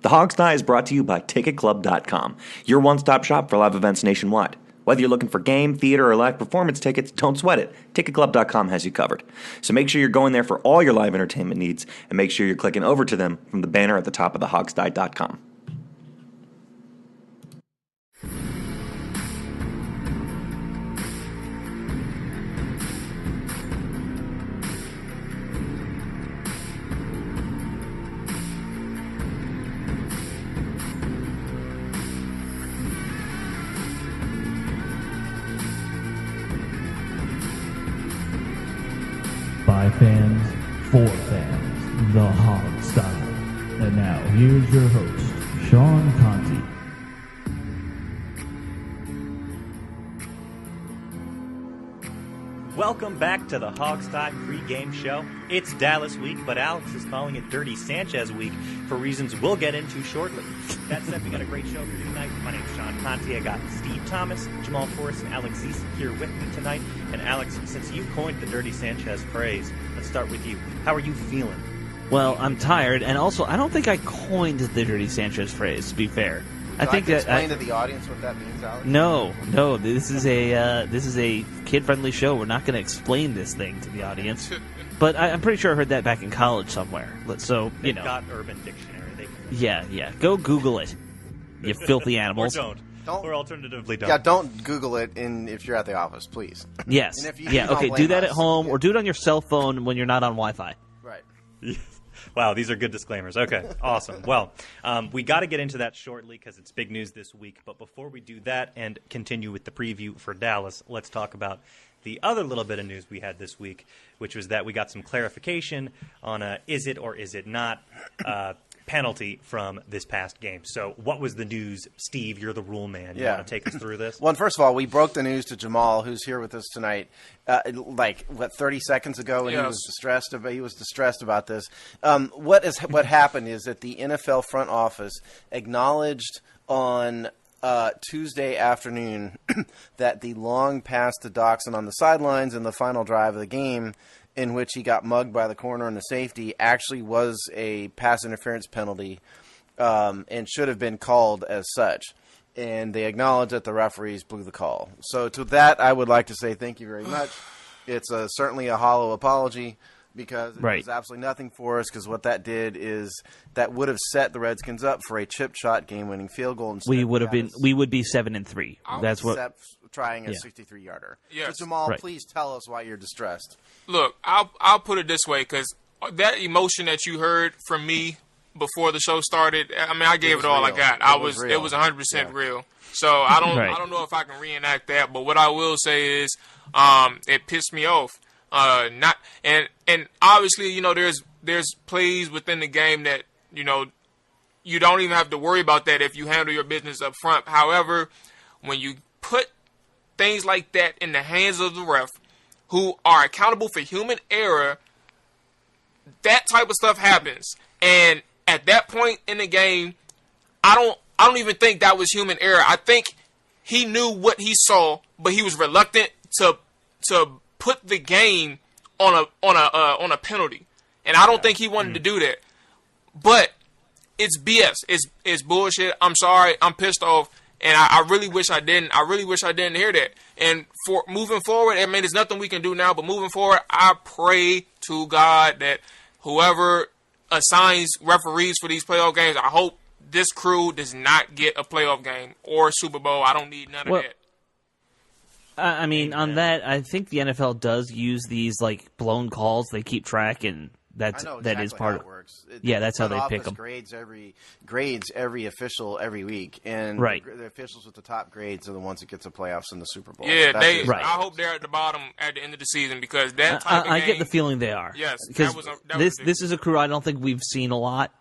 The Hog's Tie is brought to you by TicketClub.com, your one-stop shop for live events nationwide. Whether you're looking for game, theater, or live performance tickets, don't sweat it. TicketClub.com has you covered. So make sure you're going there for all your live entertainment needs, and make sure you're clicking over to them from the banner at the top of thehogstie.com. By fans, for fans, the Hog Style. And now, here's your host, Sean Conti. Welcome back to the Hog's Tie pregame show. It's Dallas week, but Alex is calling it Dirty Sanchez week for reasons we'll get into shortly. That said, we got a great show for you tonight. My name's Sean Conti. I got Steve Thomas, Jamal Forrest, and Alex Zeese here with me tonight. And Alex, since you coined the Dirty Sanchez phrase, let's start with you. How are you feeling? Well, I'm tired, and also I don't think I coined the Dirty Sanchez phrase, to be fair. I think that explain to the audience what that means, Alex. No. This is a kid-friendly show. We're not going to explain this thing to the audience. But I'm pretty sure I heard that back in college somewhere. So They've got Urban Dictionary. Yeah. Go Google it, you filthy animals. Or don't. Or alternatively don't. Yeah, don't Google it if you're at the office, please. Yes. And if you Okay. Do that at home, yeah. or do it on your cell phone when you're not on Wi-Fi. Right. Wow, these are good disclaimers. Okay, awesome. Well, we got to get into that shortly because it's big news this week. But before we do that and continue with the preview for Dallas, let's talk about the other little bit of news we had this week, which was that we got some clarification on a is it or is it not penalty from this past game. So what was the news? Steve, you're the rule man. You want to take us through this? Well, first of all, we broke the news to Jamal, who's here with us tonight, 30 seconds ago, and he was distressed about this. What happened is that the NFL front office acknowledged on Tuesday afternoon that the long pass to Doxson on the sidelines in the final drive of the game, in which he got mugged by the corner and the safety, actually was a pass interference penalty and should have been called as such. And they acknowledged that the referees blew the call. So to that, I would like to say thank you very much. It's certainly a hollow apology because it was absolutely nothing for us, because what that did is that would have set the Redskins up for a chip shot game-winning field goal. We would be 7-3. That's what. Trying a 63-yarder. Yes. So Jamal, please tell us why you're distressed. Look, I'll put it this way, because that emotion that you heard from me before the show started, I mean, I gave it all real. I got. It was 100% real. So I don't know if I can reenact that, but what I will say is, it pissed me off. And obviously, there's plays within the game that you don't even have to worry about that if you handle your business up front. However, when you put things like that in the hands of the ref, who are accountable for human error, that type of stuff happens. And at that point in the game, I don't even think that was human error. I think he knew what he saw, but he was reluctant to put the game on a penalty. And I don't think he wanted to do that. But it's BS. It's bullshit. I'm sorry. I'm pissed off. And I really wish I didn't. I really wish I didn't hear that. And for moving forward, I mean, there's nothing we can do now. But moving forward, I pray to God that whoever assigns referees for these playoff games, I hope this crew does not get a playoff game or a Super Bowl. I don't need none of that. I mean, on that, I think the NFL does use these blown calls. They keep track, and that is part of it. That's how they pick them. Grades every official every week, and the officials with the top grades are the ones that get to playoffs in the Super Bowl. Yeah, I hope they're at the bottom at the end of the season, because that type of game, I get the feeling they are. Yes, because this is a crew I don't think we've seen a lot,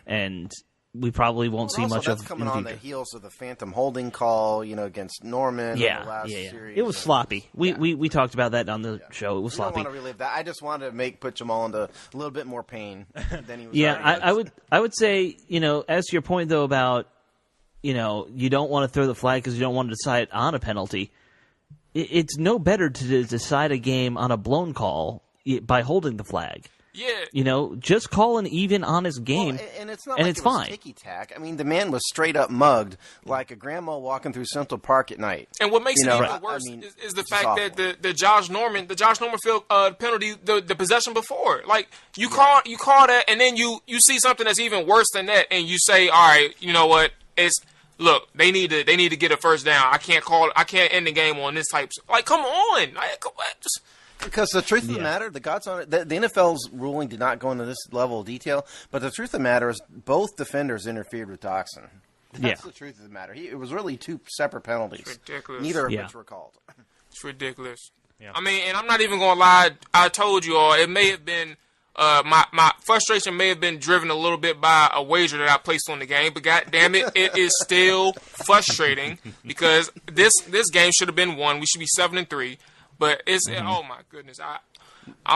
and we probably won't see much of. That's coming on the heels of the phantom holding call, against Norman. In the last series. It was sloppy. We talked about that on the show. It was sloppy. I don't want to relive that. I just wanted to put Jamal into a little bit more pain than he was. I would say, as to your point though about, you don't want to throw the flag because you don't want to decide on a penalty. It's no better to decide a game on a blown call by holding the flag. Yeah. Just call an even, honest game, and it's not and like it's it was fine. ticky-tack. I mean, the man was straight up mugged like a grandma walking through Central Park at night. And what makes it even worse is the fact that the Josh Norman field penalty, the possession before, like you call that, and then you see something that's even worse than that, and you say, all right, you know what? Look, they need to get a first down. I can't end the game on this type. Like, come on, Because the truth of the matter, the NFL's ruling did not go into this level of detail, but the truth of the matter is both defenders interfered with Doxson. That's the truth of the matter. It was really two separate penalties. It's ridiculous. Neither of which were called. It's ridiculous. Yeah. I mean, and I'm not even going to lie. I told you all, it may have been my frustration may have been driven a little bit by a wager that I placed on the game, but god damn it, it is still frustrating because this game should have been won. We should be 7-3. But it's oh my goodness, I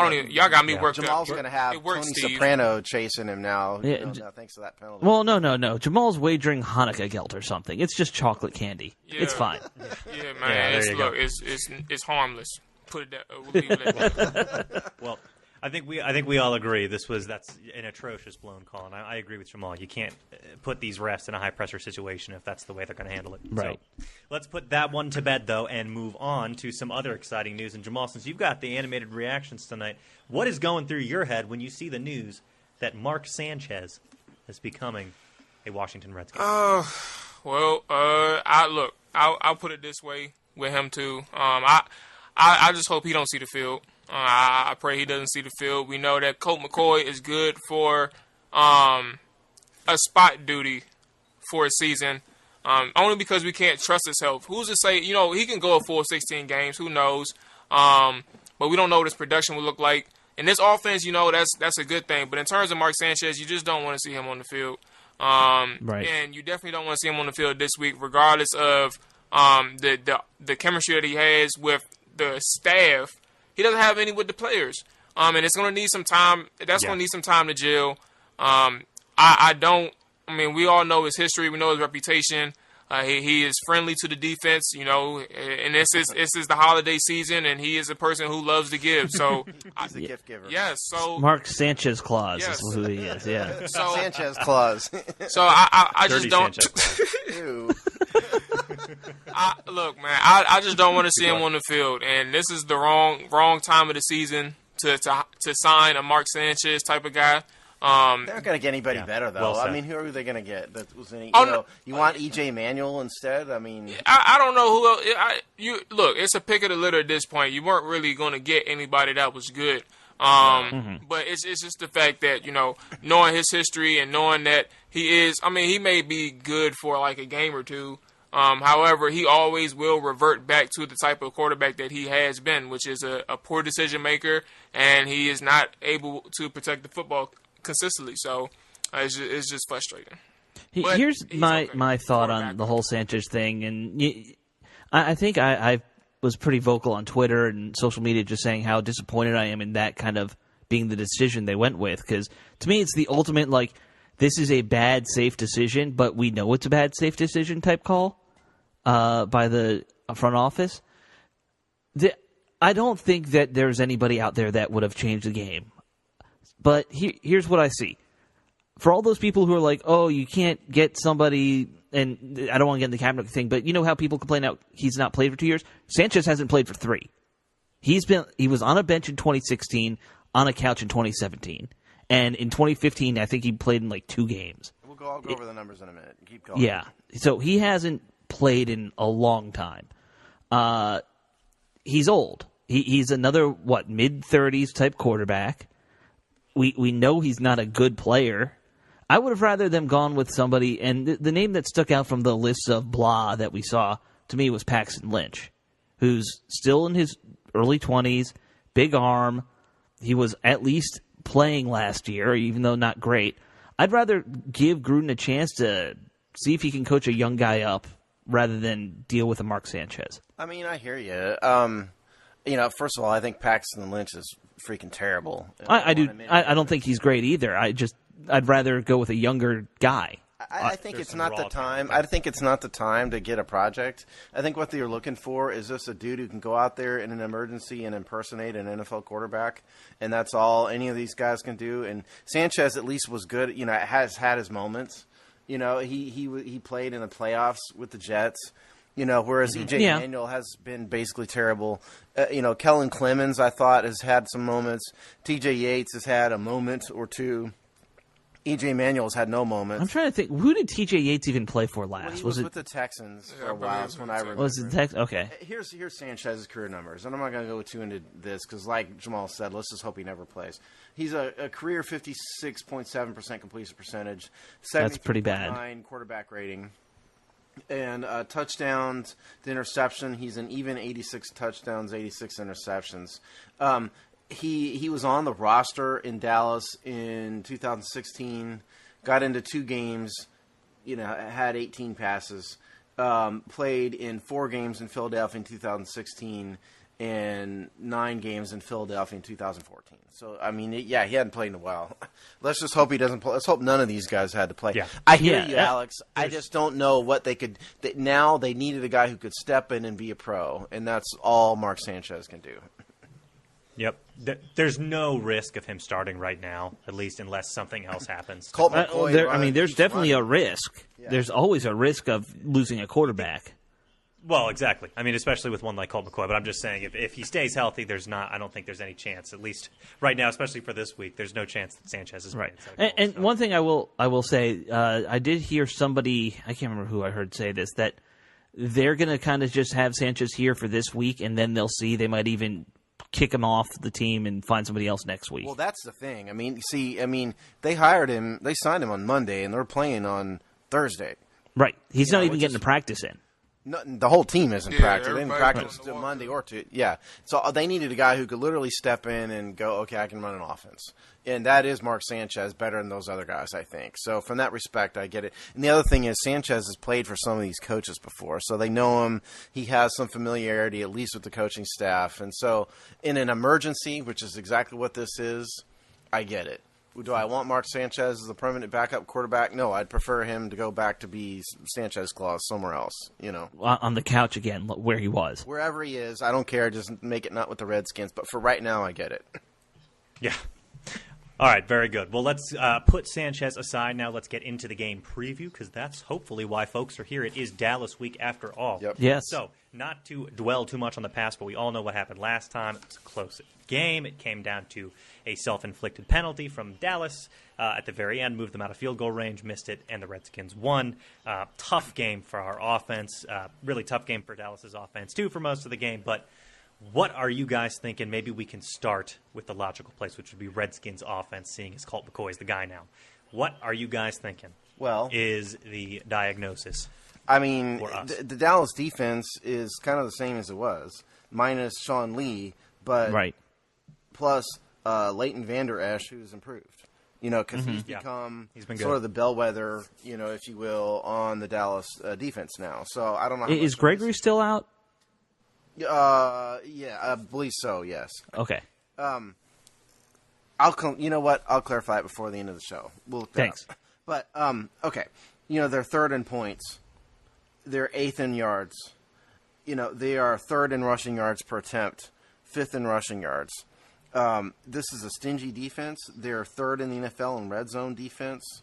don't even. Y'all got me worked Jamal's up. going to have Tony Soprano chasing him now. Thanks to that penalty. Well, no. Jamal's wagering Hanukkah gelt or something. It's just chocolate candy. Yeah. It's fine. Yeah, man. It's harmless. Put it that. We'll leave it at that. Well, I think we all agree that's an atrocious blown call, and I agree with Jamal. You can't put these refs in a high pressure situation if that's the way they're going to handle it. Right. So let's put that one to bed though, and move on to some other exciting news. And Jamal, since you've got the animated reactions tonight, what is going through your head when you see the news that Mark Sanchez is becoming a Washington Redskin? Well, I'll put it this way with him too. I just hope he don't see the field. I pray he doesn't see the field. We know that Colt McCoy is good for a spot duty for a season, only because we can't trust his health. Who's to say, he can go a full 16 games. Who knows? But we don't know what his production will look like. In this offense, that's a good thing. But in terms of Mark Sanchez, you just don't want to see him on the field. Right. And you definitely don't want to see him on the field this week, regardless of the chemistry that he has with the staff. He doesn't have any with the players, and it's going to need some time. That's going to need some time to gel. We all know his history. We know his reputation. He is friendly to the defense, and this is the holiday season, and he is a person who loves to give. So he's a gift giver. Yes. So Mark Sanchez Claus is who he is. Yeah. So, Sanchez Claus. So I just don't. Look, man, I just don't want to see him on the field, and this is the wrong time of the season to sign a Mark Sanchez type of guy. They're not going to get anybody better, though. Well, who are they going to get? You want E.J. Manuel instead? I don't know who else. Look, it's a pick of the litter at this point. You weren't really going to get anybody that was good. But it's just the fact that, knowing his history and knowing that he may be good for like a game or two. However, he always will revert back to the type of quarterback that he has been, which is a poor decision maker, and he is not able to protect the football consistently. So it's just frustrating. Here's my thought on the whole Sanchez thing, and I think I was pretty vocal on Twitter and social media, just saying how disappointed I am in that kind of being the decision they went with, because to me it's the ultimate this is a bad safe decision, but we know it's a bad safe decision type call by the front office. I don't think that there's anybody out there that would have changed the game. But here's what I see. For all those people who are like, oh, you can't get somebody, and I don't want to get in the Kaepernick thing, but you know how people complain out he's not played for 2 years? Sanchez hasn't played for 3. He was on a bench in 2016, on a couch in 2017. And in 2015, I think he played in 2 games. I'll go over the numbers in a minute. Keep going. Yeah. So he hasn't played in a long time. He's old. He's another, mid-30s type quarterback. We know he's not a good player. I would have rather them gone with somebody, and the name that stuck out from the list of blah that we saw, to me, was Paxton Lynch, who's still in his early 20s, big arm. He was at least playing last year, even though not great. I'd rather give Gruden a chance to see if he can coach a young guy up rather than deal with a Mark Sanchez. I hear you. First of all, I think Paxton Lynch is freaking terrible. I don't think he's great either. I'd rather go with a younger guy. I think it's not the time. I think it's not the time to get a project. I think what they're looking for is just a dude who can go out there in an emergency and impersonate an NFL quarterback, and that's all any of these guys can do. And Sanchez at least was good. Has had his moments. He played in the playoffs with the Jets. Whereas E.J. Manuel has been basically terrible. Kellen Clemens, I thought, has had some moments. T.J. Yates has had a moment or two. E.J. Manuel's had no moments. I'm trying to think. Who did T.J. Yates even play for last? Well, he was with the Texans for a while. That's when I remember. Was it Texans? Okay. Here's Sanchez's career numbers, and I'm not going to go too into this because, like Jamal said, let's just hope he never plays. He's a career 56.7% completion percentage. That's pretty bad. 9 quarterback rating. And touchdowns to interception, he's an even 86 touchdowns, 86 interceptions. He was on the roster in Dallas in 2016, got into 2 games, had 18 passes, played in 4 games in Philadelphia in 2016 and 9 games in Philadelphia in 2014. So, he hadn't played in a while. Let's just hope he doesn't play. Let's hope none of these guys had to play. Yeah. I hear you, Alex. I just don't know what they could – now they needed a guy who could step in and be a pro, and that's all Mark Sanchez can do. Yep. There's no risk of him starting right now, at least unless something else happens. Colt McCoy, there's definitely a risk. Yeah. There's always a risk of losing a quarterback. Well, exactly. Especially with one like Colt McCoy. But I'm just saying, if he stays healthy, I don't think there's any chance. At least right now, especially for this week, there's no chance that Sanchez is right. And one thing I will say, I did hear somebody, I can't remember who I heard say this, that they're going to kind of just have Sanchez here for this week, and then they'll see. They might even kick him off the team and find somebody else next week. Well, that's the thing. They hired him, they signed him on Monday, and they're playing on Thursday. Right. He's not even getting to practice in. No, the whole team isn't practicing. They didn't practice till Monday or two. Yeah. So they needed a guy who could literally step in and go, okay, I can run an offense. And that is Mark Sanchez, better than those other guys, I think. So from that respect, I get it. And the other thing is Sanchez has played for some of these coaches before, so they know him. He has some familiarity, at least with the coaching staff. And so in an emergency, which is exactly what this is, I get it. Do I want Mark Sanchez as a permanent backup quarterback? No, I'd prefer him to go back to be Sanchez Claus somewhere else, On the couch again, where he was. Wherever he is, I don't care. Just make it not with the Redskins. But for right now, I get it. Yeah. All right, very good. Well, let's put Sanchez aside now. Let's get into the game preview because that's hopefully why folks are here. It is Dallas week after all. Yep. Yes. So not to dwell too much on the past, but we all know what happened last time. It was a close game. It came down to a self-inflicted penalty from Dallas at the very end, moved them out of field goal range, missed it, and the Redskins won. Tough game for our offense. Really tough game for Dallas's offense, too, for most of the game. But what are you guys thinking? Maybe we can start with the logical place, which would be Redskins offense, seeing as Colt McCoy is the guy now. What are you guys thinking is the diagnosis? The Dallas defense is kind of the same as it was, minus Sean Lee, but right. Plus Leighton Vander Esch, who's improved. Because he's become sort of the bellwether, if you will, on the Dallas defense now. So I don't know. Is Gregory still out? Yeah, I believe so. Yes. Okay. You know what? I'll clarify it before the end of the show. We'll look that Thanks. up. But okay. They're third in points. They're 8th in yards. They are 3rd in rushing yards per attempt, 5th in rushing yards. This is a stingy defense. They're 3rd in the NFL in red zone defense.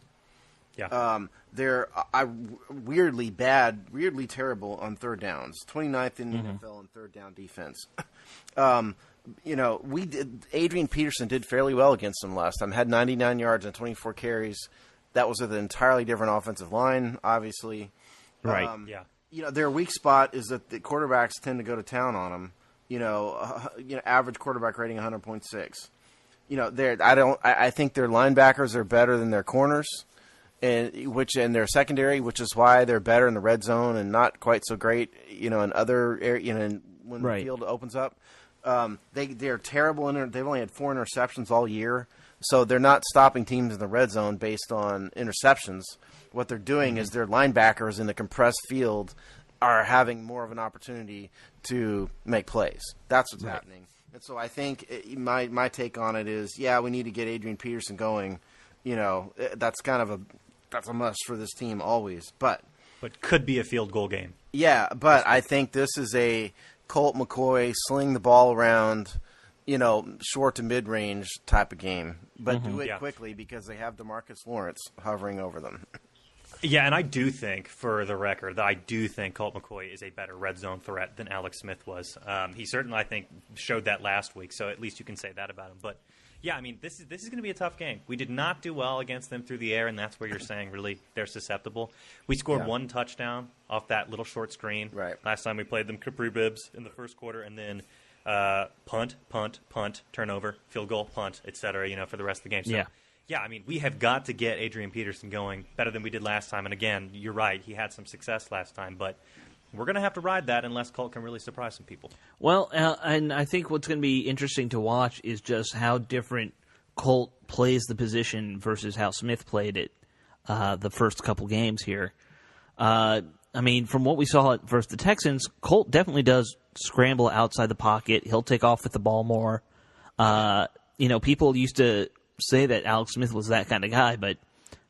Yeah. They're weirdly bad, weirdly terrible on third downs. 29th in the NFL in third down defense. Adrian Peterson did fairly well against them last time. Had 99 yards and 24 carries. That was with an entirely different offensive line, obviously. Right. Their weak spot is that the quarterbacks tend to go to town on them. Average quarterback rating 100.6. I think their linebackers are better than their corners, and their secondary, which is why they're better in the red zone and not quite so great, in other areas, when the field opens up. They're terrible. They've only had 4 interceptions all year, so they're not stopping teams in the red zone based on interceptions. What they're doing is their linebackers in the compressed field are having more of an opportunity to make plays. That's what's happening. And so I think my take on it is, we need to get Adrian Peterson going. That's kind of that's a must for this team always. But could be a field goal game. Yeah, but I think this is a Colt McCoy sling the ball around, short to mid-range type of game. But do it quickly because they have DeMarcus Lawrence hovering over them. Yeah, and I do think, for the record, that I do think Colt McCoy is a better red zone threat than Alex Smith was. He certainly, I think, showed that last week, so at least you can say that about him. But, yeah, I mean, this is going to be a tough game. We did not do well against them through the air, and that's where you're saying really they're susceptible. We scored one touchdown off that little short screen. Right. Last time we played them, Capri Bibbs in the first quarter, and then punt, turnover, field goal, punt, et cetera, for the rest of the game. So, yeah, I mean, we have got to get Adrian Peterson going better than we did last time. And, again, you're right. He had some success last time. But we're going to have to ride that unless Colt can really surprise some people. Well, and I think what's going to be interesting to watch is just how different Colt plays the position versus how Smith played it the first couple games here. I mean, from what we saw versus the Texans, Colt definitely does scramble outside the pocket. He'll take off with the ball more. People used to say that Alex Smith was that kind of guy, but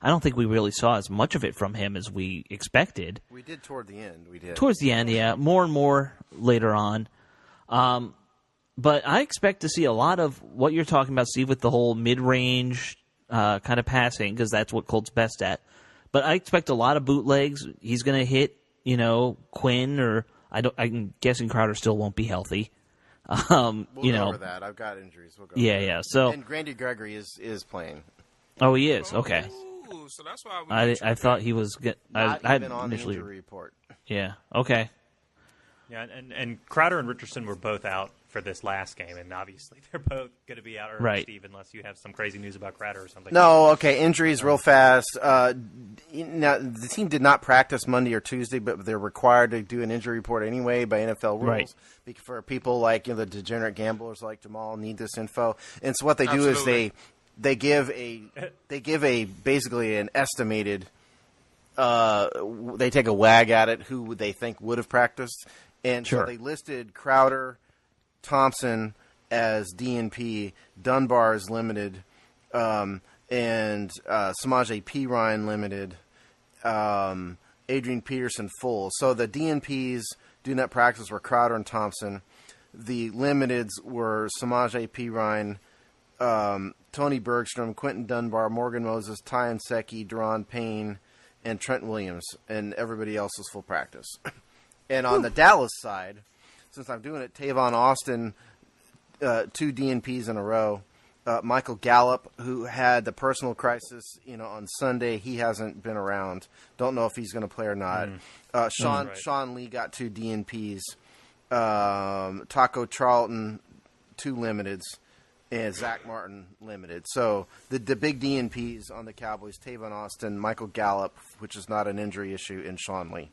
I don't think we really saw as much of it from him as we expected. We did toward the end. Towards the end, yeah. More and more later on. But I expect to see a lot of what you're talking about, Steve, with the whole mid-range kind of passing, because that's what Colt's best at. But I expect a lot of bootlegs. He's going to hit, Quinn, or I'm guessing Crowder still won't be healthy. We'll go over that. I've got injuries. We'll go over that. Yeah. So, and Randy Gregory is playing. Oh, he is. Okay. Ooh, so that's why I thought he was. Not I even on initially the injury report. Yeah. Okay. Yeah, and Crowder and Richardson were both out for this last game, and obviously they're both going to be out early, right. Steve, unless you have some crazy news about Crowder or something. No, okay, injuries real fast. Now, the team did not practice Monday or Tuesday, but they're required to do an injury report anyway by NFL rules. Right. For people like the degenerate gamblers like Jamal need this info. And so what they do is they give a basically an estimated they take a wag at it who they think would have practiced. And so they listed Crowder, Thompson as DNP, Dunbar is limited, and Samaje Perine limited, Adrian Peterson full. So the DNPs do not practice were Crowder and Thompson. The limiteds were Samaje Perine, Tony Bergstrom, Quentin Dunbar, Morgan Moses, Ty Nseki, Deron Payne, and Trent Williams, and everybody else was full practice. And on the Dallas side, since I'm doing it, Tavon Austin, 2 DNPs in a row. Michael Gallup, who had the personal crisis, on Sunday, he hasn't been around. Don't know if he's going to play or not. Sean Lee got 2 DNPs. Taco Charlton, 2 limiteds. And Zach Martin limited. So the big DNPs on the Cowboys, Tavon Austin, Michael Gallup, which is not an injury issue, and Sean Lee.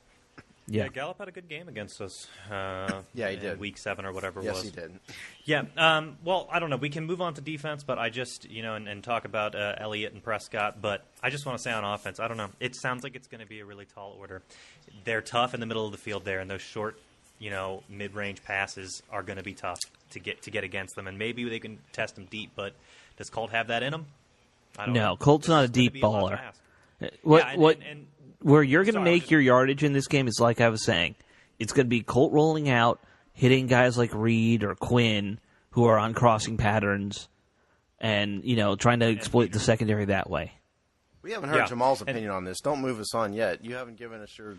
Yeah, Gallup had a good game against us. He did. Week 7 or whatever it was. Yes, he did. Yeah. Well, I don't know. We can move on to defense, but I just, and talk about Elliott and Prescott. But I just want to say on offense, I don't know. It sounds like it's going to be a really tall order. They're tough in the middle of the field there, and those short, mid-range passes are going to be tough to get against them. And maybe they can test them deep, but does Colt have that in him? I don't know. Colt's not a deep baller. Where you're going to make your yardage in this game is, like I was saying, it's going to be Colt rolling out, hitting guys like Reed or Quinn who are on crossing patterns, and trying to exploit the secondary that way. We haven't heard Jamal's opinion on this. Don't move us on yet. You haven't given us your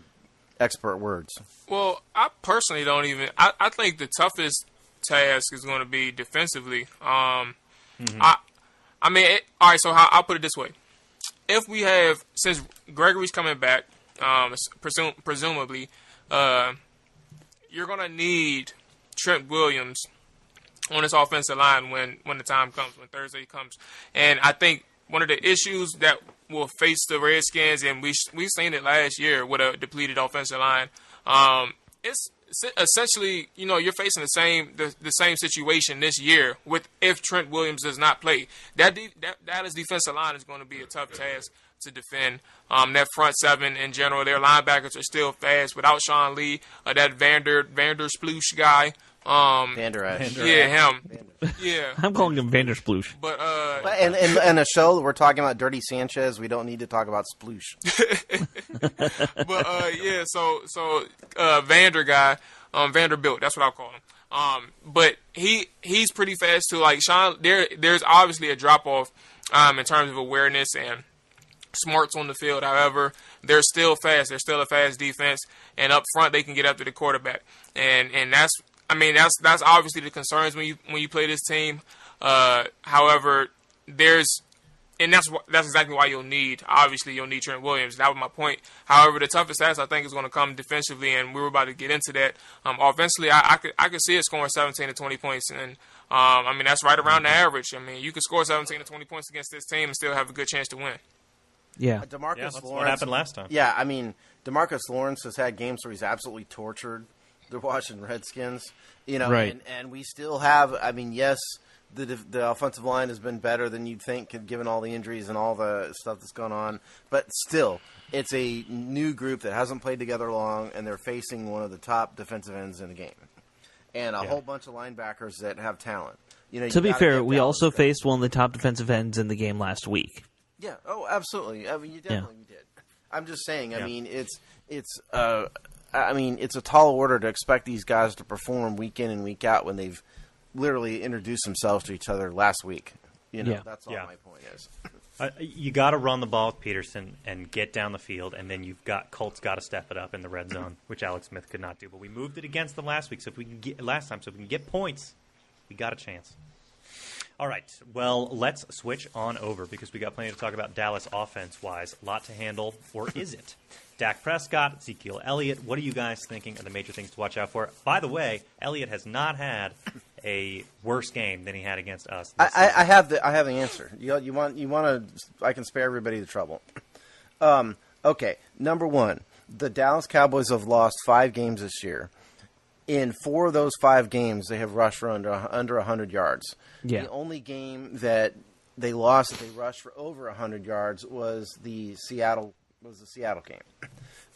expert words. Well, I personally don't even. I think the toughest task is going to be defensively. All right. So I'll put it this way. If we have, since Gregory's coming back, presumably, you're going to need Trent Williams on this offensive line when the time comes, when Thursday comes. And I think one of the issues that will face the Redskins, and we've seen it last year with a depleted offensive line, it's essentially, you're facing the same situation this year with if Trent Williams does not play. Dallas defensive line is going to be a tough task to defend. That front 7 in general, their linebackers are still fast without Sean Lee, that Vander Sploosh guy. Vander Esch. Yeah, him. Yeah. I'm calling him Vandersploosh. But and a show we're talking about Dirty Sanchez. We don't need to talk about Sploosh. But yeah, so Vander guy, Vanderbilt. That's what I'll call him. But he's pretty fast too. Like Sean, there's obviously a drop off in terms of awareness and smarts on the field. However, they're still fast. They're still a fast defense, and up front they can get after the quarterback. And that's obviously the concerns when you play this team. However, that's exactly why you'll need Trent Williams. That was my point. However, the toughest task I think is going to come defensively, and we were about to get into that. Offensively, I could see it scoring 17 to 20 points, and that's right around the average. I mean, you could score 17 to 20 points against this team and still have a good chance to win. Yeah, DeMarcus that's Lawrence. what happened last time. Yeah, I mean, DeMarcus Lawrence has had games where he's absolutely tortured the Washington Redskins. Right. And we still have. I mean, yes, the offensive line has been better than you'd think, given all the injuries and all the stuff that's gone on. But still, it's a new group that hasn't played together long, and they're facing one of the top defensive ends in the game, and a whole bunch of linebackers that have talent. To be fair, we also faced one of the top defensive ends in the game last week. Yeah. Oh, absolutely. I mean, you definitely did. I'm just saying. I mean, it's a tall order to expect these guys to perform week in and week out when they've literally introduced themselves to each other last week. That's all my point is. You got to run the ball with Peterson and get down the field, and then Colt's got to step it up in the red zone, which Alex Smith could not do. But we moved it against them last week, so if we can get points, we got a chance. All right, well, let's switch on over because we got plenty to talk about Dallas offense-wise. A lot to handle, or is it? Dak Prescott, Ezekiel Elliott, what are you guys thinking are the major things to watch out for? By the way, Elliott has not had a worse game than he had against us. I have the answer. You want to? I can spare everybody the trouble. Okay, number one, the Dallas Cowboys have lost 5 games this year. In 4 of those 5 games, they have rushed for under 100 yards. Yeah. The only game that they lost that they rushed for over 100 yards was the Seattle game.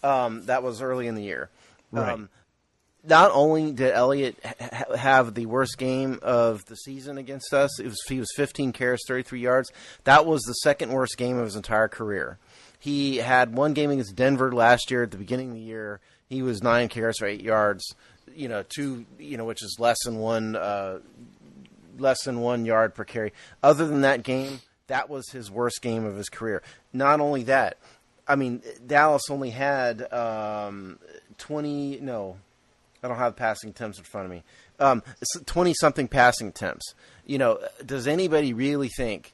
That was early in the year. Right. Not only did Elliott have the worst game of the season against us, he was 15 carries, 33 yards. That was the second worst game of his entire career. He had one game against Denver last year at the beginning of the year. He was 9 carries for 8 yards. Which is less than 1 yard per carry. Other than that game, that was his worst game of his career. Not only that, I mean, Dallas only had 20. No, I don't have passing attempts in front of me. 20-something passing attempts. Does anybody really think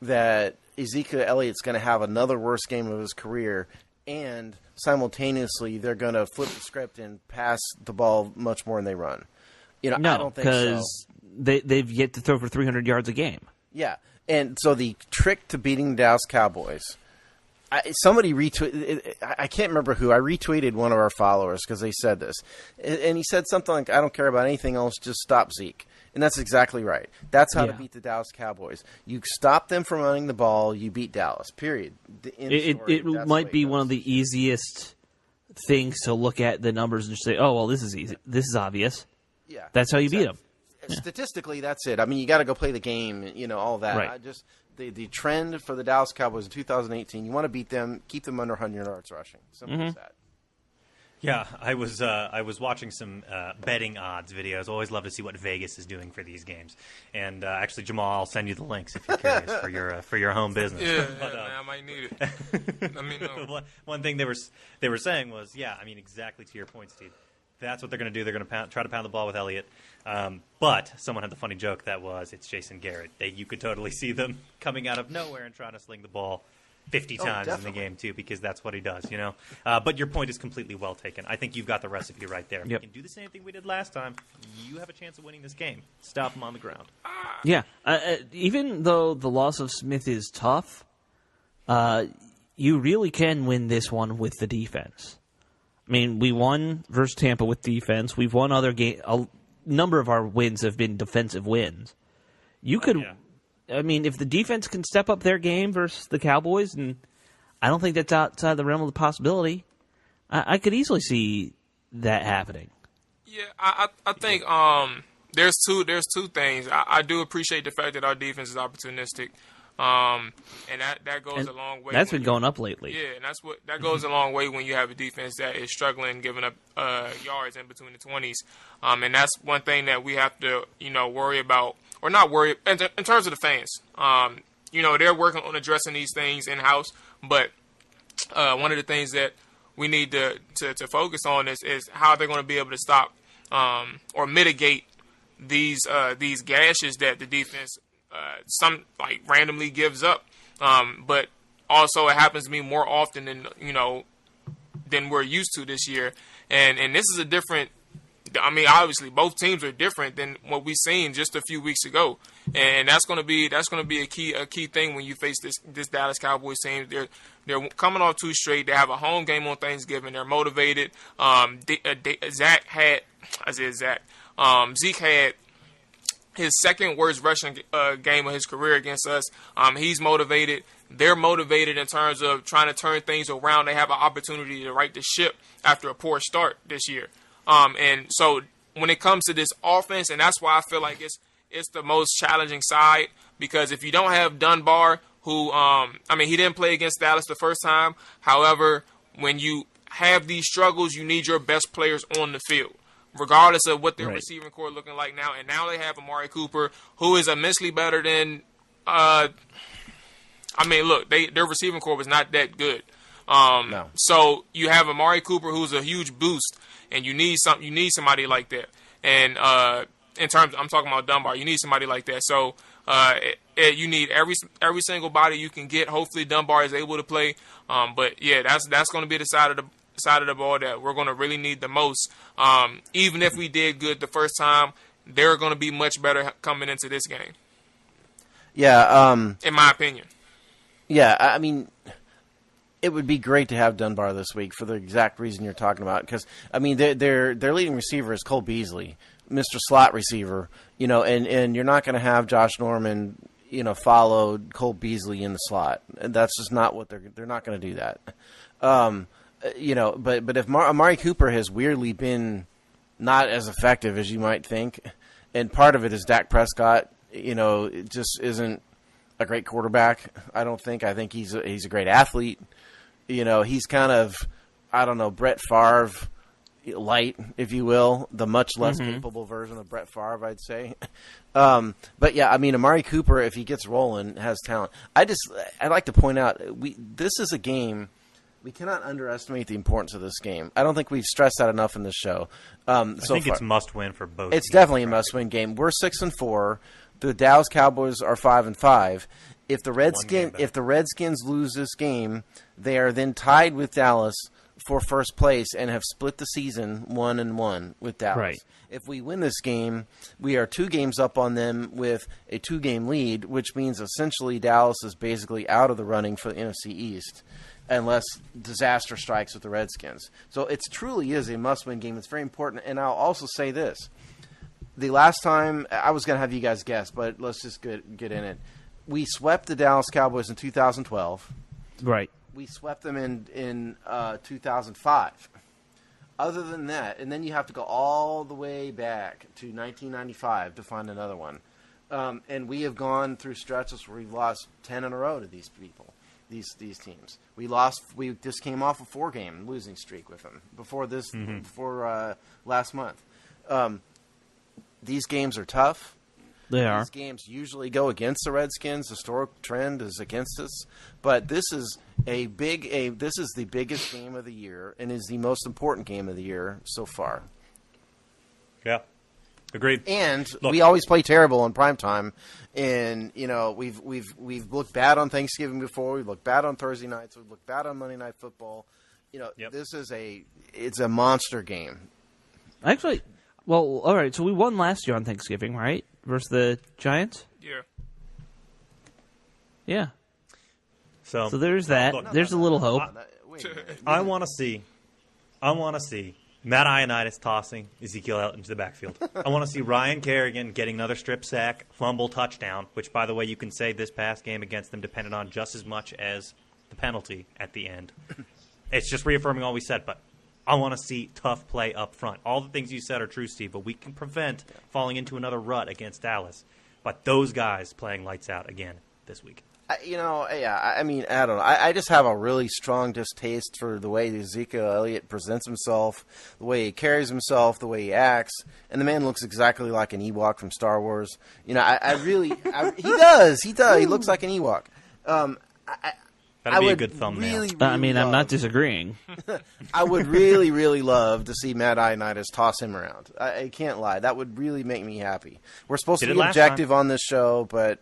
that Ezekiel Elliott's going to have another worst game of his career? And simultaneously, they're going to flip the script and pass the ball much more than they run. I don't think so. Because they've yet to throw for 300 yards a game. Yeah, and so the trick to beating the Dallas Cowboys, somebody retweeted. I can't remember who. I retweeted one of our followers because they said this, and he said something like, "I don't care about anything else, just stop Zeke." And that's exactly right. That's how to beat the Dallas Cowboys. You stop them from running the ball, you beat Dallas, period. It might be one of the easiest things to look at the numbers and say, oh, well, this is easy. This is obvious. Yeah, that's how you beat them. Statistically, that's it. I mean, you got to go play the game, all that. Right. The trend for the Dallas Cowboys in 2018, you want to beat them, keep them under 100 yards rushing. Simple as that. Yeah, I was watching some betting odds videos. Always love to see what Vegas is doing for these games. And actually, Jamal, I'll send you the links if you're curious for your home business. Yeah, man, I might need it. Let me know. One thing they were saying was, exactly to your point, Steve. That's what they're going to do. They're going to try to pound the ball with Elliott. But someone had the funny joke that was, it's Jason Garrett. You could totally see them coming out of nowhere and trying to sling the ball 50 times in the game, too, because that's what he does, But your point is completely well taken. I think you've got the recipe right there. Yep. We can do the same thing we did last time. You have a chance of winning this game. Stop him on the ground. Yeah. Even though the loss of Smith is tough, you really can win this one with the defense. I mean, we won versus Tampa with defense. We've won other games. A number of our wins have been defensive wins. You could... I mean, if the defense can step up their game versus the Cowboys, and I don't think that's outside the realm of the possibility, I could easily see that happening. Yeah, I think there's two things. I do appreciate the fact that our defense is opportunistic, and that goes a long way. That's been going up lately. Yeah, and that goes a long way when you have a defense that is struggling, giving up yards in between the 20s, and that's one thing that we have to worry about, or not worry in terms of the fans. They're working on addressing these things in house, but one of the things that we need to focus on is how they're going to be able to stop or mitigate these gashes that the defense randomly gives up. But also it happens to me more often than we're used to this year. And this is a different. I mean, obviously, both teams are different than what we seen just a few weeks ago, and that's going to be a key thing when you face this Dallas Cowboys team. They're coming off 2 straight. They have a home game on Thanksgiving. They're motivated. Zeke had his second worst rushing game of his career against us. He's motivated. They're motivated in terms of trying to turn things around. They have an opportunity to right the ship after a poor start this year. And so when it comes to this offense, and that's why I feel like it's the most challenging side, because if you don't have Dunbar, who, he didn't play against Dallas the first time. However, when you have these struggles, you need your best players on the field, regardless of what their receiving core looking like now. And now they have Amari Cooper, who is immensely better than, their receiving core was not that good. No. So you have Amari Cooper, who's a huge boost, and you need somebody like that. And in terms, I'm talking about Dunbar, you need somebody like that. So you need every single body you can get. Hopefully Dunbar is able to play. But yeah, that's going to be the side of the ball that we're going to really need the most. Even if we did good the first time, they're going to be much better coming into this game. Yeah. In my opinion. Yeah, I mean, it would be great to have Dunbar this week for the exact reason you're talking about. Because their leading receiver is Cole Beasley, Mr. Slot receiver. And you're not going to have Josh Norman, follow Cole Beasley in the slot. That's just not what they're not going to do that. But if Amari Cooper has weirdly been not as effective as you might think, and part of it is Dak Prescott, it just isn't a great quarterback. I don't think. I think he's a great athlete. He's kind of, Brett Favre light, if you will, the much less capable version of Brett Favre, I'd say. But yeah, Amari Cooper, if he gets rolling, has talent. I'd like to point out, this is a game. We cannot underestimate the importance of this game. I don't think we've stressed that enough in this show. I think it's must-win for both. It's definitely a must-win game. We're 6-4. The Dallas Cowboys are 5-5. If the Redskins lose this game, they are then tied with Dallas for first place and have split the season 1-1 with Dallas. Right. If we win this game, we are 2 games up on them with a 2-game lead, which means essentially Dallas is basically out of the running for the NFC East unless disaster strikes with the Redskins. So it truly is a must-win game. It's very important. And I'll also say this. The last time, I was going to have you guys guess, but let's just get in it. We swept the Dallas Cowboys in 2012. Right. We swept them in 2005. Other than that, and then you have to go all the way back to 1995 to find another one. And we have gone through stretches where we've lost 10 in a row to these people, these teams. We just came off a 4-game losing streak with them before last month. These games are tough. They are. These games usually go against the Redskins. Historic trend is against us. But this is the biggest game of the year and is the most important game of the year so far. Yeah. Agreed. And we always play terrible in primetime. And we've looked bad on Thanksgiving before. We've looked bad on Thursday nights. We've looked bad on Monday Night Football. This is it's a monster game. Actually, well, all right. So we won last year on Thanksgiving, right? Versus the Giants? Yeah. Yeah. So there's that. There's a little hope. I want to see Matt Ioannidis tossing Ezekiel out into the backfield. I want to see Ryan Kerrigan getting another strip sack, fumble, touchdown, which, by the way, you can say this past game against them depended on just as much as the penalty at the end. It's just reaffirming all we said, but I want to see tough play up front. All the things you said are true, Steve, but we can prevent falling into another rut against Dallas. But those guys playing lights out again this week. I mean, I don't know. I just have a really strong distaste for the way Ezekiel Elliott presents himself, the way he carries himself, the way he acts, and the man looks exactly like an Ewok from Star Wars. He does. He looks like an Ewok. That'd be a good thumbnail. I'm not disagreeing. I would really, really love to see Matt Ioannidis toss him around. I can't lie. That would really make me happy. We're supposed to be objective on this show, but...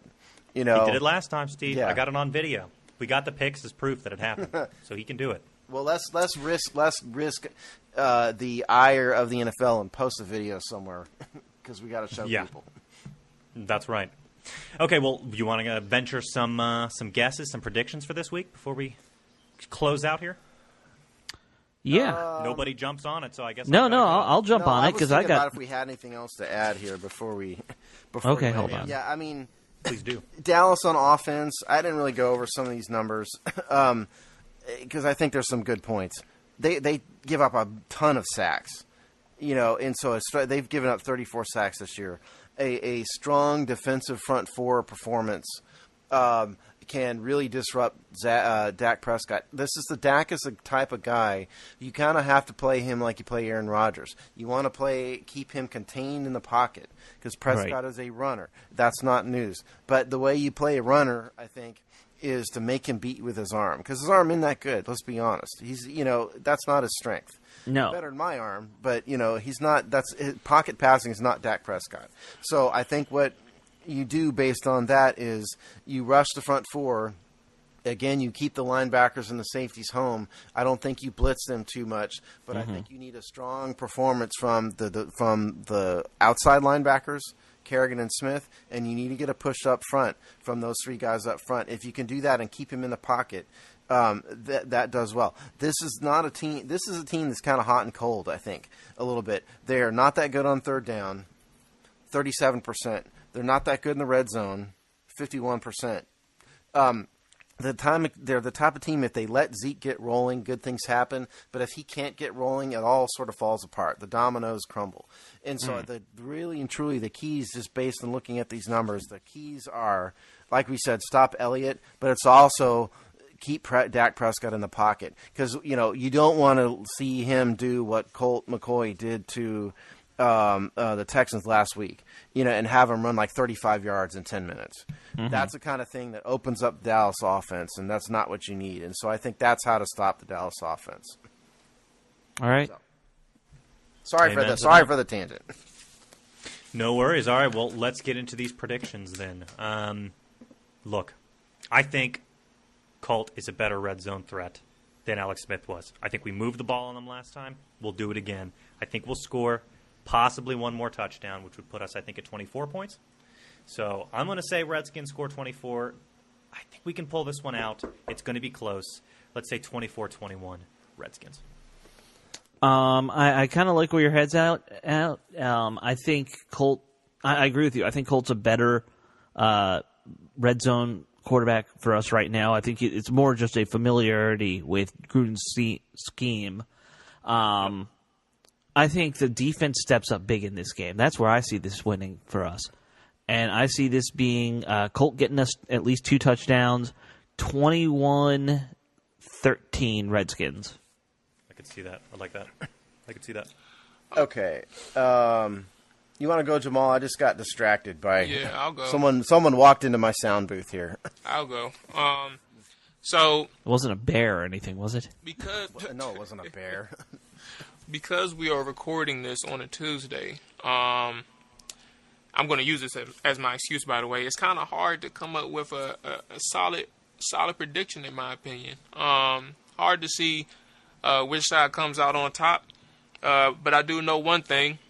He did it last time, Steve. Yeah. I got it on video. We got the pics as proof that it happened, so he can do it. Well, let's risk the ire of the NFL and post a video somewhere because we got to show people. That's right. Okay, well, you want to venture some guesses, some predictions for this week before we close out here? Yeah. Nobody jumps on it, so I guess I'll jump on it because I got. About if we had anything else to add here before we. Okay, hold on. Yeah, I mean. Please do. Dallas on offense, I didn't really go over some of these numbers because I think there's some good points. They give up a ton of sacks, and so they've given up 34 sacks this year. A strong defensive front four performance can really disrupt Dak Prescott. Dak is the type of guy you kind of have to play him like you play Aaron Rodgers. You want to keep him contained in the pocket because Prescott is a runner. That's not news. But the way you play a runner, I think, is to make him beat with his arm because his arm isn't that good. Let's be honest. He's that's not his strength. No, better than my arm, but he's not. Pocket passing is not Dak Prescott. So I think what you do based on that is you rush the front four. Again, you keep the linebackers and the safeties home. I don't think you blitz them too much, but I think you need a strong performance from the outside linebackers, Kerrigan and Smith, and you need to get a push up front from those three guys up front. If you can do that and keep him in the pocket, that does well. This is not a team. This is a team that's kind of hot and cold. I think a little bit. They are not that good on third down, 37%. They're not that good in the red zone, 51%. They're the type of team, if they let Zeke get rolling, good things happen. But if he can't get rolling, it all sort of falls apart. The dominoes crumble. And so really and truly the keys, just based on looking at these numbers, the keys are, like we said, stop Elliott, but it's also keep Dak Prescott in the pocket. Because, you don't want to see him do what Colt McCoy did to the Texans last week, and have them run like 35 yards in 10 minutes. That's the kind of thing that opens up the Dallas offense, and that's not what you need. And so I think that's how to stop the Dallas offense. All right. So, sorry for the tangent. No worries. All right, well, let's get into these predictions then. Look, I think Colt is a better red zone threat than Alex Smith was. I think we moved the ball on them last time. We'll do it again. I think we'll score possibly one more touchdown, which would put us, I think, at 24 points. So I'm going to say Redskins score 24. I think we can pull this one out. It's going to be close. Let's say 24-21 Redskins. I kind of like where your head's out. I think Colt. I agree with you. I think Colt's a better red zone quarterback for us right now. I think it's more just a familiarity with Gruden's scheme. I think the defense steps up big in this game. That's where I see this winning for us. And I see this being Colt getting us at least 2 touchdowns, 21-13 Redskins. I could see that. I like that. I could see that. Okay. You want to go, Jamal? I just got distracted by I'll go. Someone walked into my sound booth here. I'll go. So it wasn't a bear or anything, was it? Because no, it wasn't a bear. Because we are recording this on a Tuesday, I'm going to use this as my excuse, by the way. It's kind of hard to come up with a solid prediction, in my opinion. Hard to see which side comes out on top. But I do know one thing.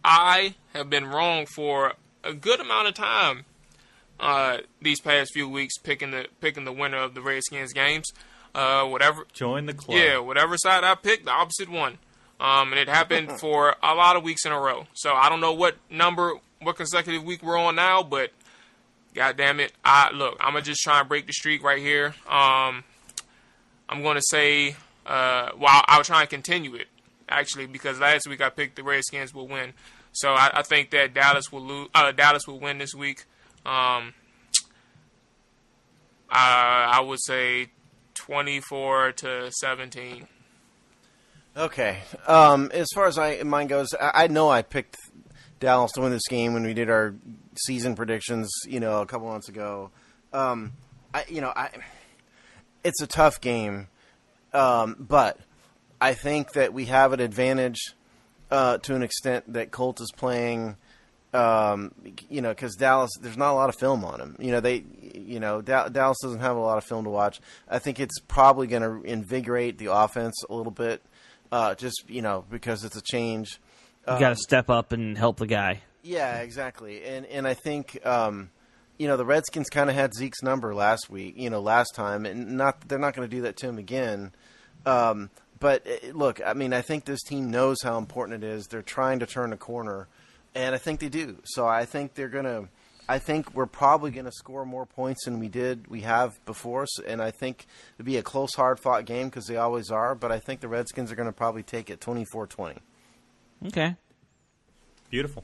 I have been wrong for a good amount of time these past few weeks picking the winner of the Redskins games. Whatever. Join the club. Yeah, whatever side I picked, the opposite one. And it happened for a lot of weeks in a row. So I don't know what consecutive week we're on now, but God damn it. I'm going to just try and break the streak right here. I'm going to say I'll try and continue it, actually, because last week I picked the Redskins will win. So I think that Dallas will win this week. I would say 24-17. Okay. As far as mine goes, I know I picked Dallas to win this game when we did our season predictions, a couple months ago. It's a tough game, but I think that we have an advantage to an extent that Colt is playing. Because Dallas, there's not a lot of film on him. Dallas doesn't have a lot of film to watch. I think it's probably going to invigorate the offense a little bit, because it's a change. You got to step up and help the guy. Yeah, exactly. And I think, the Redskins kind of had Zeke's number last time, and they're not going to do that to him again. But look, I mean, I think this team knows how important it is. They're trying to turn a corner. And I think they do. So I think we're probably gonna score more points than we have before. And I think it'll be a close, hard-fought game because they always are. But I think the Redskins are gonna probably take it 24-20. Okay. Beautiful.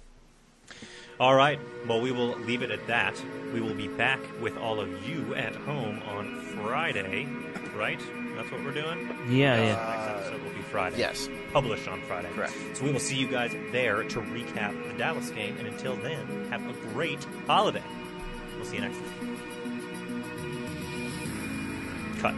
All right. Well, we will leave it at that. We will be back with all of you at home on Friday, right? That's what we're doing? Yeah. Next episode will be Friday. Yes. Published on Friday. Correct. So we will see you guys there to recap the Dallas game. And until then, have a great holiday. We'll see you next week. Cut.